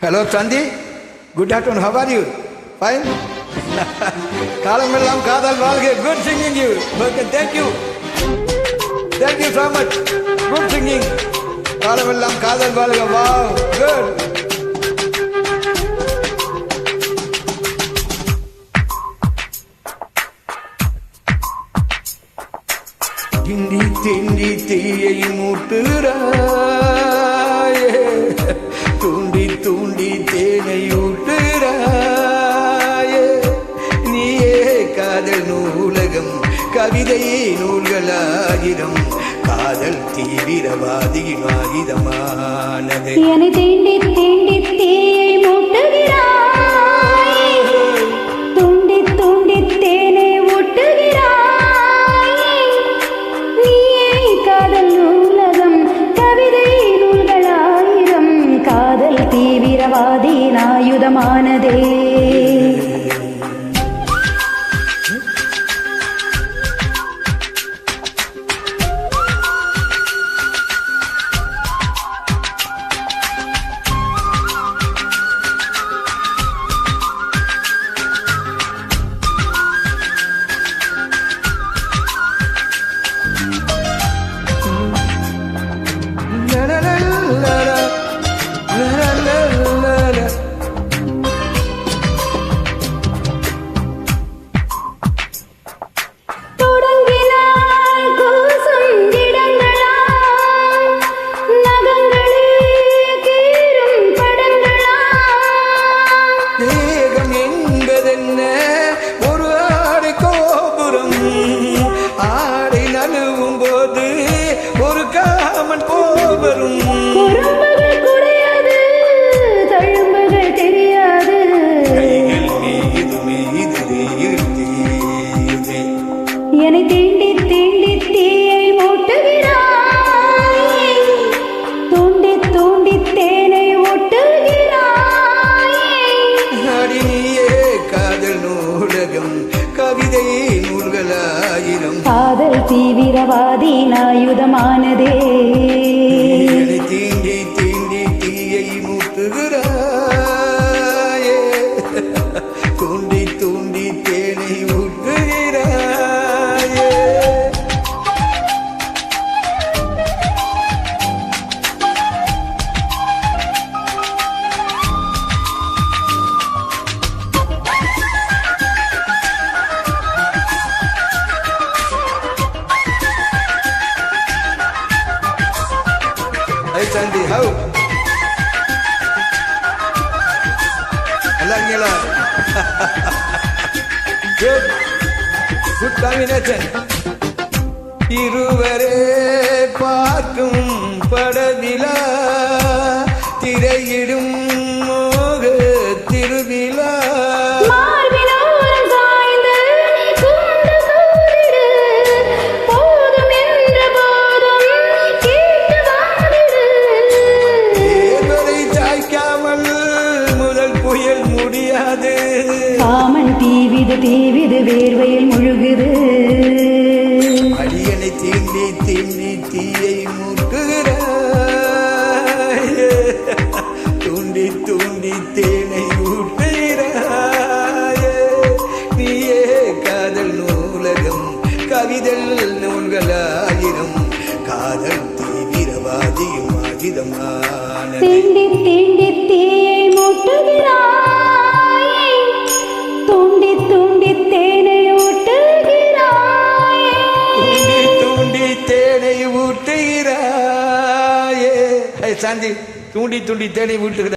Hello, Sandi. Good afternoon. How are you? Fine. Kalamellam Kadal Valge. Good singing you. Okay, thank you. Thank you so much. Good singing. Kalamellam Kadal Valge. Wow, good. Tindi tindi தீயை மூட்டுறாயே தூண்டி தூண்டி தேனை ஊட்டுறாயே நீயே காதல் நூலகம் கவிதை நூல்களாகிரம் காதல் தீவிரவாதியின் ஆயுதமானது என்னை தீண்டி தீண்டி தீயை மூட்டுகிறாய் தூண்டி தூண்டி தேனை ஊட்டுகிறாய் நீயே காதல் நூலகம் கவிதை நூல்களாயிரம் காதல் தீவிரவாதியின் ஆயுதமானதே என்னை தீண்டி தீண்டி தீயை மூட்டுகிறாய் தூண்டி தூண்டி தேனை ஊட்டுகிறாய் நீயே காதல் நூலகம் கவிதை நூல்களாயிரம் காதல் தீவிரவாதியின் ஆயுதமானதே தீண்டி தீண்டி தீயை மூட்டுகிறாயே தூண்டி தூண்டி தேனை ஊட்டுகிறாயே Hey Sandy, how? Alangela. Good. Good combination. இருவரே பார்க்கும் படவிலா திரையிடும் மோக திருவிழா காமன் தீவிது தீவிது வேர்வையில் முழுகுது அடியனை தீண்டி தீண்டி தீயை மூட்டுகிறாய் தூண்டி தூண்டி தேனை ஊட்டுகிறாய் நீயே காதல் நூலகம் கவிதல் நூல்களாயிரம் காதல் தீவிரவாதியும் ஆகிதமான தீண்டி தீண்டி தீயை மூட்டுகிறாய் தூண்டி தூண்டி தேனை ஊட்டுகிறாய் தூண்டி தூண்டி தேனை ஊட்டுகிறாயே சாந்தி தூண்டி தூண்டி தேனை ஊட்டுகிறாய்